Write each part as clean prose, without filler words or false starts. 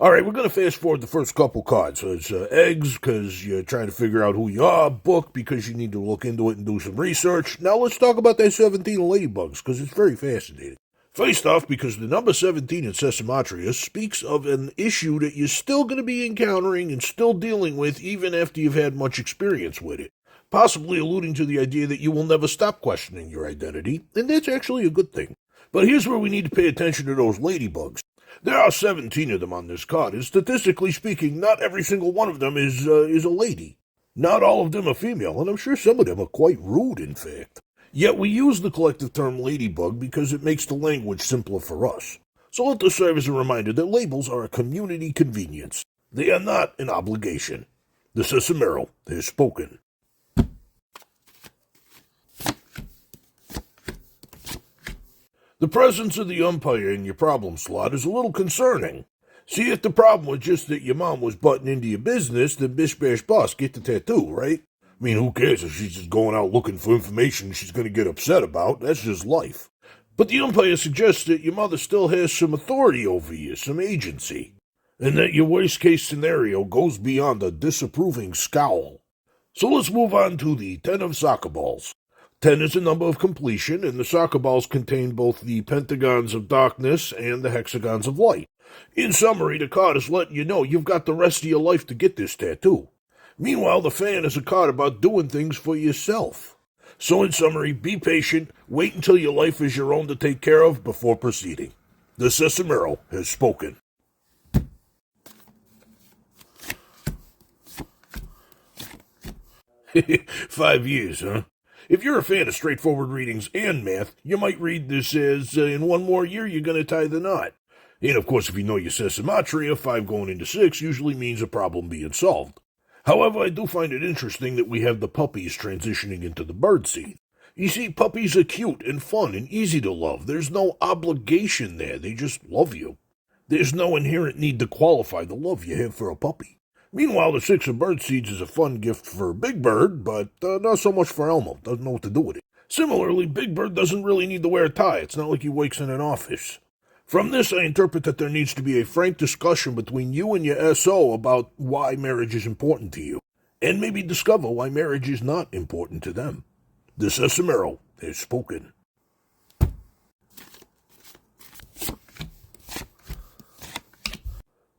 Alright, we're going to fast forward the first couple cards. So it's eggs, because you're trying to figure out who you are. Book, because you need to look into it and do some research. Now let's talk about that 17 ladybugs, because it's very fascinating. First off, because the number 17 in Sesamatria speaks of an issue that you're still going to be encountering and still dealing with even after you've had much experience with it, possibly alluding to the idea that you will never stop questioning your identity, and that's actually a good thing. But here's where we need to pay attention to those ladybugs. There are 17 of them on this card, and statistically speaking, not every single one of them is a lady. Not all of them are female, and I'm sure some of them are quite rude, in fact. Yet we use the collective term ladybug because it makes the language simpler for us. So let this serve as a reminder that labels are a community convenience. They are not an obligation. The Sesamerot has spoken. The presence of the umpire in your problem slot is a little concerning. See, if the problem was just that your mom was butting into your business, then bish bash boss, get the tattoo, right? I mean, who cares if she's just going out looking for information she's going to get upset about? That's just life. But the umpire suggests that your mother still has some authority over you, some agency, and that your worst-case scenario goes beyond a disapproving scowl. So let's move on to the 10 of soccer balls. 10 is a number of completion, and the soccer balls contain both the pentagons of darkness and the hexagons of light. In summary, the card is letting you know you've got the rest of your life to get this tattoo. Meanwhile, the fan is a card about doing things for yourself. So in summary, be patient, wait until your life is your own to take care of before proceeding. The Sesamerot has spoken. "5 years, huh? If you're a fan of straightforward readings and math, you might read this as, in 1 more year you're going to tie the knot. And of course, if you know your Sesamatria, 5 going into 6 usually means a problem being solved. However, I do find it interesting that we have the puppies transitioning into the birdseed. You see, puppies are cute and fun and easy to love. There's no obligation there. They just love you. There's no inherent need to qualify the love you have for a puppy. Meanwhile, the 6 of birdseeds is a fun gift for Big Bird, but not so much for Elmo. Doesn't know what to do with it. Similarly, Big Bird doesn't really need to wear a tie. It's not like he wakes in an office. From this, I interpret that there needs to be a frank discussion between you and your SO about why marriage is important to you, and maybe discover why marriage is not important to them. The Sesamerot has spoken.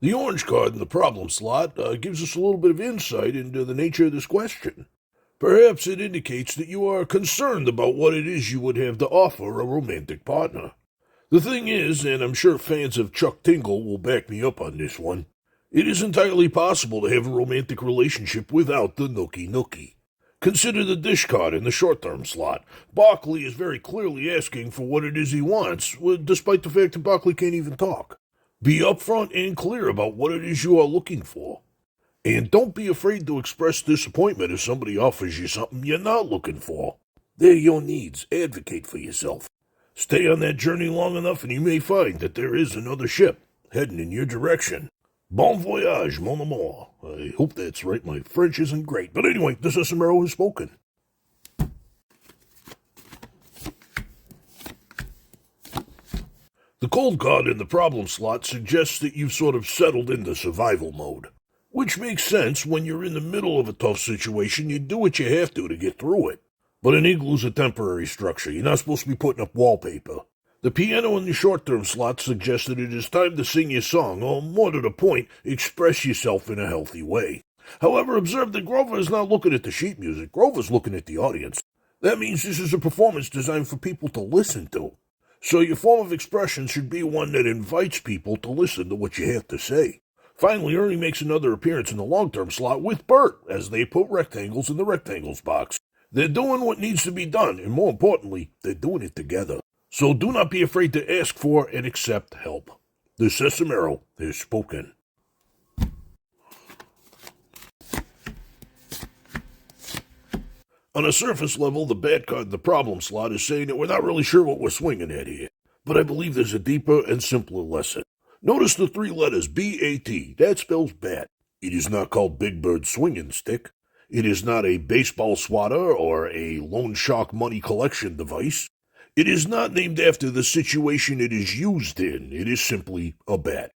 The orange card in the problem slot gives us a little bit of insight into the nature of this question. Perhaps it indicates that you are concerned about what it is you would have to offer a romantic partner. The thing is, and I'm sure fans of Chuck Tingle will back me up on this one, it is entirely possible to have a romantic relationship without the nookie nookie. Consider the dish card in the short-term slot. Barkley is very clearly asking for what it is he wants, despite the fact that Barkley can't even talk. Be upfront and clear about what it is you are looking for. And don't be afraid to express disappointment if somebody offers you something you're not looking for. They're your needs. Advocate for yourself. Stay on that journey long enough and you may find that there is another ship heading in your direction. Bon voyage, mon amour. I hope that's right. My French isn't great. But anyway, the Sesamerot has spoken. The cold card in the problem slot suggests that you've sort of settled into survival mode, which makes sense. When you're in the middle of a tough situation, you do what you have to get through it. But an igloo's a temporary structure. You're not supposed to be putting up wallpaper. The piano in the short-term slot suggests that it is time to sing your song, or more to the point, express yourself in a healthy way. However, observe that Grover is not looking at the sheet music. Grover's looking at the audience. That means this is a performance designed for people to listen to. So your form of expression should be one that invites people to listen to what you have to say. Finally, Ernie makes another appearance in the long-term slot with Bert, as they put rectangles in the rectangles box. They're doing what needs to be done, and more importantly, they're doing it together. So do not be afraid to ask for and accept help. The Sesamerot has spoken. On a surface level, the bad card in the problem slot is saying that we're not really sure what we're swinging at here. But I believe there's a deeper and simpler lesson. Notice the 3 letters B-A-T. That spells bat. It is not called Big Bird Swinging Stick. It is not a baseball swatter or a loan shark money collection device. It is not named after the situation it is used in. It is simply a bat.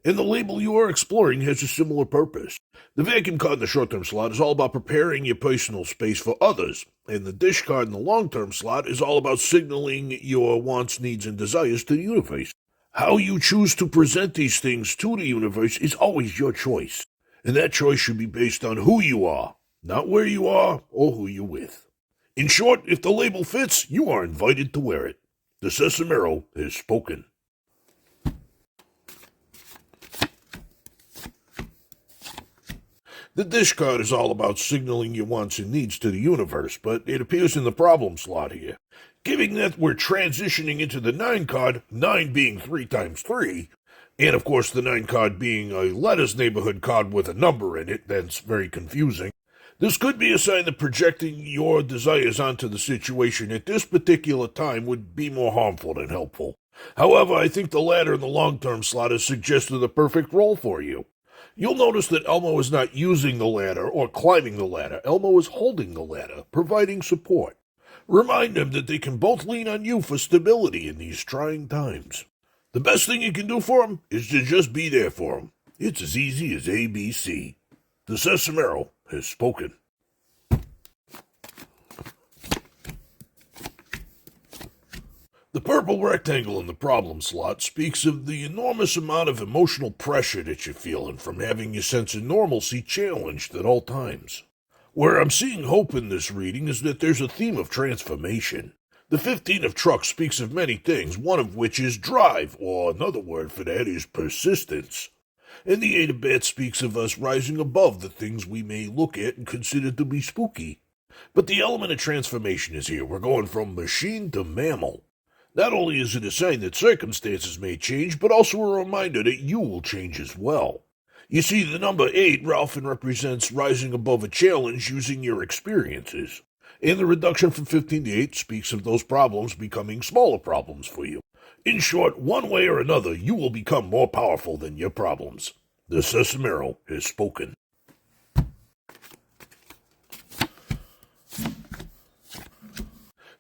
and the label you are exploring has a similar purpose. The vacuum card in the short-term slot is all about preparing your personal space for others, and the dish card in the long-term slot is all about signaling your wants, needs, and desires to the universe. How you choose to present these things to the universe is always your choice, and that choice should be based on who you are, not where you are or who you're with. In short, if the label fits, you are invited to wear it. The Sesamerot has spoken. The dish card is all about signaling your wants and needs to the universe, but it appears in the problem slot here. Given that we're transitioning into the 9 card, 9 being 3 times 3, and of course the 9 card being a letters neighborhood card with a number in it, that's very confusing. This could be a sign that projecting your desires onto the situation at this particular time would be more harmful than helpful. However, I think the ladder in the long-term slot has suggested the perfect role for you. You'll notice that Elmo is not using the ladder or climbing the ladder. Elmo is holding the ladder, providing support. Remind them that they can both lean on you for stability in these trying times. The best thing you can do for them is to just be there for them. It's as easy as ABC. The Sesamerot has spoken. The purple rectangle in the problem slot speaks of the enormous amount of emotional pressure that you're feeling from having your sense of normalcy challenged at all times. Where I'm seeing hope in this reading is that there's a theme of transformation. The 15 of trucks speaks of many things, one of which is drive, or another word for that is persistence. And the 8 of bats speaks of us rising above the things we may look at and consider to be spooky. But the element of transformation is here. We're going from machine to mammal. Not only is it a sign that circumstances may change, but also a reminder that you will change as well. You see, the number 8 often represents rising above a challenge using your experiences. And the reduction from 15 to 8 speaks of those problems becoming smaller problems for you. In short, one way or another, you will become more powerful than your problems. The Sesamerot has spoken.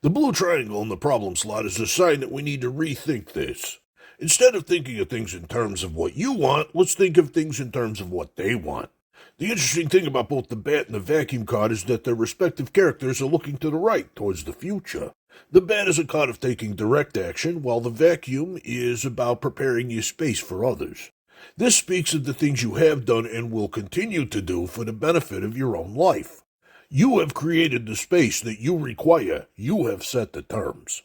The blue triangle in the problem slot is a sign that we need to rethink this. Instead of thinking of things in terms of what you want, let's think of things in terms of what they want. The interesting thing about both the bat and the vacuum card is that their respective characters are looking to the right, towards the future. The bat is a card of taking direct action, while the vacuum is about preparing your space for others. This speaks of the things you have done and will continue to do for the benefit of your own life. You have created the space that you require. You have set the terms.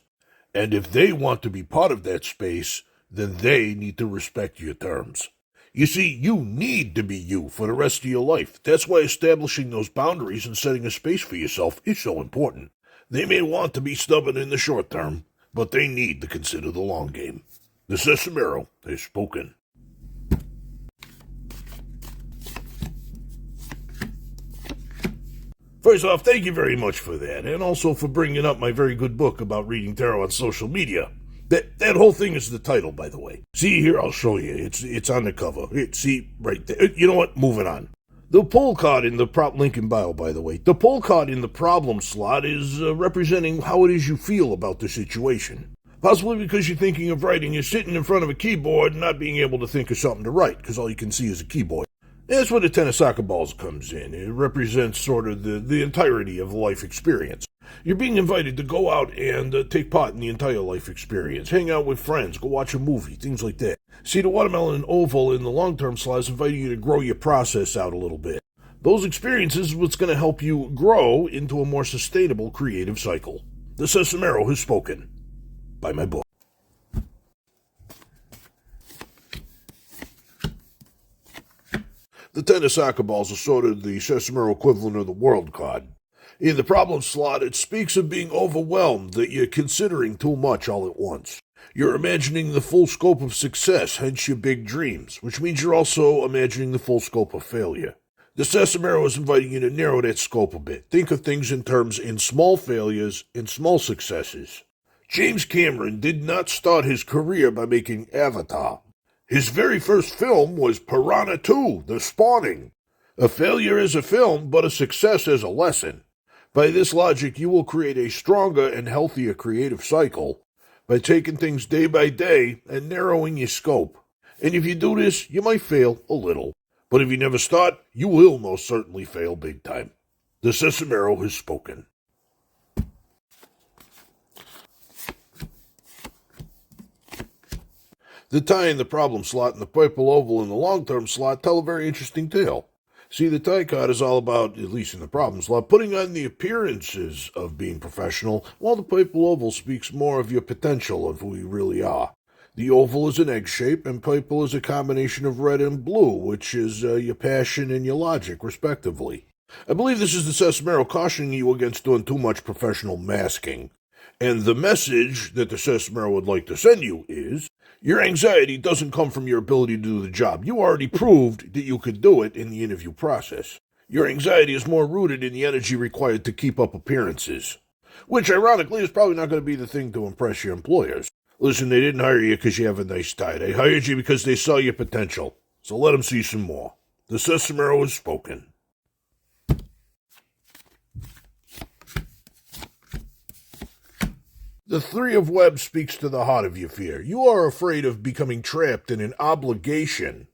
And if they want to be part of that space, then they need to respect your terms. You see, you need to be you for the rest of your life. That's why establishing those boundaries and setting a space for yourself is so important. They may want to be stubborn in the short term, but they need to consider the long game. The Sesamerot has spoken. First off, thank you very much for that, and also for bringing up my very good book about reading tarot on social media. That whole thing is the title, by the way. See here, I'll show you. It's on the cover. See, right there. You know what? Moving on. The pull card in the link in bio, by the way. The pull card in the problem slot is representing how it is you feel about the situation. Possibly because you're thinking of writing, you're sitting in front of a keyboard and not being able to think of something to write, because all you can see is a keyboard. That's where the 10 of soccer balls comes in. It represents sort of the entirety of life experience. You're being invited to go out and take part in the entire life experience. Hang out with friends, go watch a movie, things like that. See, the watermelon and oval in the long-term slot is inviting you to grow your process out a little bit. Those experiences are what's going to help you grow into a more sustainable creative cycle. The Sesamerot has spoken. Buy my book. The 10 of soccer balls are sort of the Sesamerot equivalent of the world card. In the problem slot, it speaks of being overwhelmed, that you're considering too much all at once. You're imagining the full scope of success, hence your big dreams, which means you're also imagining the full scope of failure. The Sesamerot is inviting you to narrow that scope a bit. Think of things in terms in small failures and small successes. James Cameron did not start his career by making Avatar. His very first film was Piranha 2, The Spawning. A failure is a film, but a success is a lesson. By this logic, you will create a stronger and healthier creative cycle by taking things day by day and narrowing your scope. And if you do this, you might fail a little. But if you never start, you will most certainly fail big time. The Sesamerot has spoken. The tie in the problem slot and the purple oval in the long-term slot tell a very interesting tale. See, the tie card is all about, at least in the problem slot, putting on the appearances of being professional, while the purple oval speaks more of your potential of who you really are. The oval is an egg shape, and purple is a combination of red and blue, which is your passion and your logic, respectively. I believe this is the Sesamerot cautioning you against doing too much professional masking. And the message that the Sesamerot would like to send you is, your anxiety doesn't come from your ability to do the job. You already proved that you could do it in the interview process. Your anxiety is more rooted in the energy required to keep up appearances, which ironically is probably not going to be the thing to impress your employers. Listen, they didn't hire you because you have a nice tie. They hired you because they saw your potential. So let them see some more. The Sesamerot has spoken. The Three of Webs speaks to the heart of your fear. You are afraid of becoming trapped in an obligation.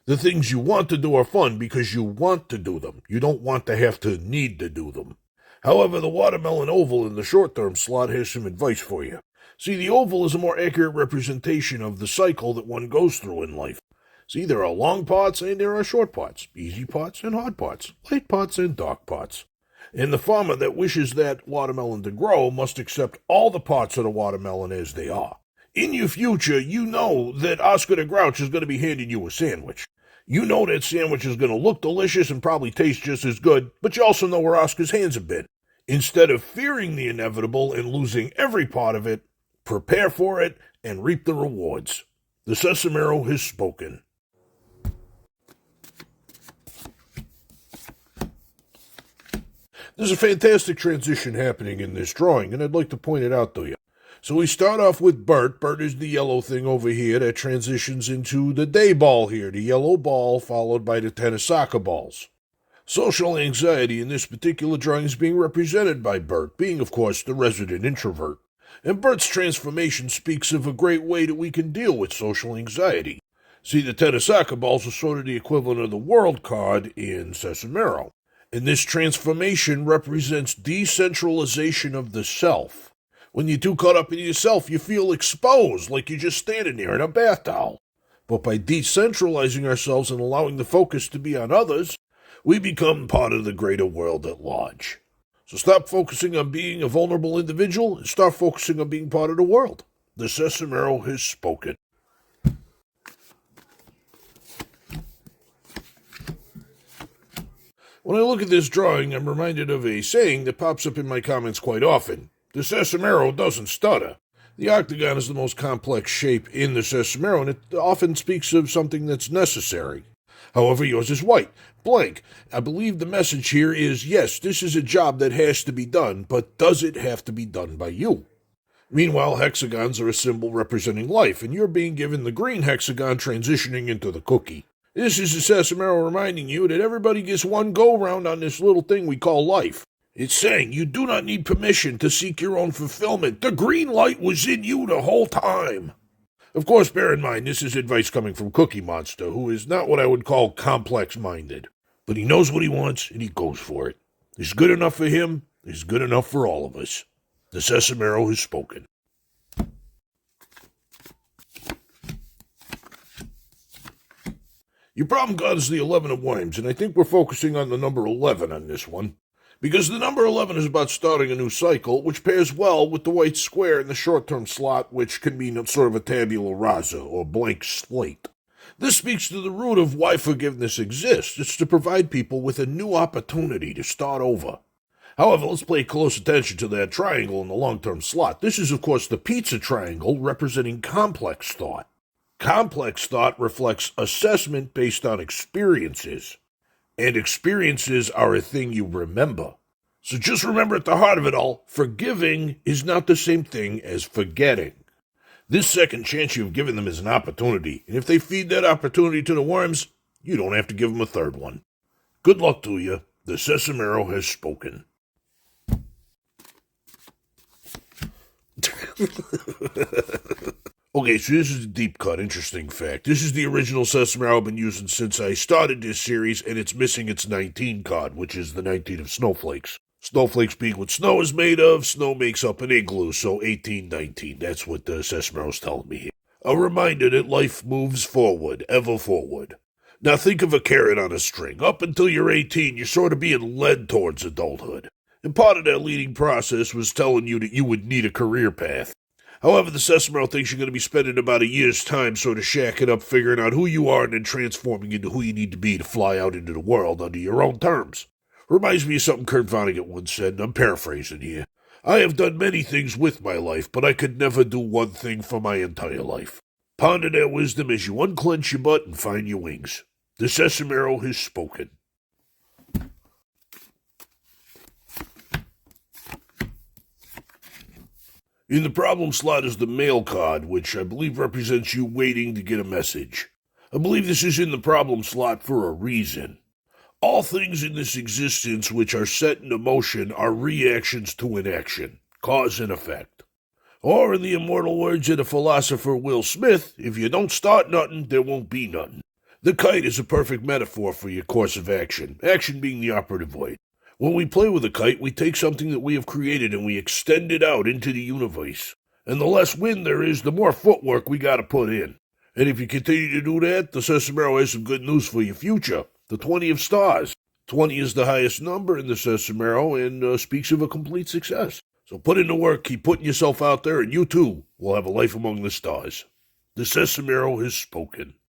The things you want to do are fun because you want to do them. You don't want to have to need to do them. However, the watermelon oval in the short-term slot has some advice for you. See, the oval is a more accurate representation of the cycle that one goes through in life. See, there are long parts and there are short parts, easy parts and hard parts, light parts and dark parts. And the farmer that wishes that watermelon to grow must accept all the parts of the watermelon as they are. In your future, you know that Oscar the Grouch is going to be handing you a sandwich. You know that sandwich is going to look delicious and probably taste just as good, but you also know where Oscar's hands have been. Instead of fearing the inevitable and losing every part of it, prepare for it and reap the rewards. The Sesamerot has spoken. There's a fantastic transition happening in this drawing, and I'd like to point it out to you. So we start off with Bert. Bert is the yellow thing over here that transitions into the day ball here, the yellow ball followed by the tennis soccer balls. Social anxiety in this particular drawing is being represented by Bert, being, of course, the resident introvert. And Bert's transformation speaks of a great way that we can deal with social anxiety. See, the tennis soccer balls are sort of the equivalent of the world card in Sesamerot. And this transformation represents decentralization of the self. When you're too caught up in yourself, you feel exposed, like you're just standing there in a bath towel. But by decentralizing ourselves and allowing the focus to be on others, we become part of the greater world at large. So stop focusing on being a vulnerable individual and start focusing on being part of the world. The Sesamerot has spoken. When I look at this drawing, I'm reminded of a saying that pops up in my comments quite often. The Sesamerot doesn't stutter. The octagon is the most complex shape in the Sesamerot, and it often speaks of something that's necessary. However, yours is white, blank. I believe the message here is, yes, this is a job that has to be done, but does it have to be done by you? Meanwhile, hexagons are a symbol representing life, and you're being given the green hexagon transitioning into the cookie. This is the Sesamerot reminding you that everybody gets one go-round on this little thing we call life. It's saying you do not need permission to seek your own fulfillment. The green light was in you the whole time. Of course, bear in mind, this is advice coming from Cookie Monster, who is not what I would call complex-minded. But he knows what he wants, and he goes for it. It's good enough for him. It's good enough for all of us. The Sesamerot has spoken. Your problem card is the 11 of Worms, and I think we're focusing on the number 11 on this one. Because the number 11 is about starting a new cycle, which pairs well with the white square in the short-term slot, which can mean sort of a tabula rasa, or blank slate. This speaks to the root of why forgiveness exists. It's to provide people with a new opportunity to start over. However, let's pay close attention to that triangle in the long-term slot. This is, of course, the pizza triangle representing complex thought. Complex thought reflects assessment based on experiences, and experiences are a thing you remember. So just remember at the heart of it all, forgiving is not the same thing as forgetting. This second chance you've given them is an opportunity, and if they feed that opportunity to the worms, you don't have to give them a third one. Good luck to you. The Sesamerot has spoken. Okay, Okay, so this is a deep cut, interesting fact. This is the original Sesamerot I've been using since I started this series, and it's missing its 19 card, which is the 19 of snowflakes. Snowflakes being what snow is made of, snow makes up an igloo, so 1819. That's what the Sesamerot's telling me here. A reminder that life moves forward, ever forward. Now think of a carrot on a string. Up until you're 18, you're sort of being led towards adulthood. And part of that leading process was telling you that you would need a career path. However, the Sesamerot thinks you're going to be spending about a year's time sort of shacking up, figuring out who you are, and then transforming into who you need to be to fly out into the world under your own terms. Reminds me of something Kurt Vonnegut once said, and I'm paraphrasing here. I have done many things with my life, but I could never do one thing for my entire life. Ponder that wisdom as you unclench your butt and find your wings. The Sesamerot has spoken. In the problem slot is the mail card, which I believe represents you waiting to get a message. I believe this is in the problem slot for a reason. All things in this existence which are set into motion are reactions to an action, cause and effect. Or in the immortal words of the philosopher Will Smith, if you don't start nothing, there won't be nothing. The kite is a perfect metaphor for your course of action, action being the operative word. When we play with a kite, we take something that we have created and we extend it out into the universe. And the less wind there is, the more footwork we gotta put in. And if you continue to do that, the Sesamerot has some good news for your future. The 20 of stars. 20 is the highest number in the Sesamerot and speaks of a complete success. So put in the work, keep putting yourself out there, and you too will have a life among the stars. The Sesamerot has spoken.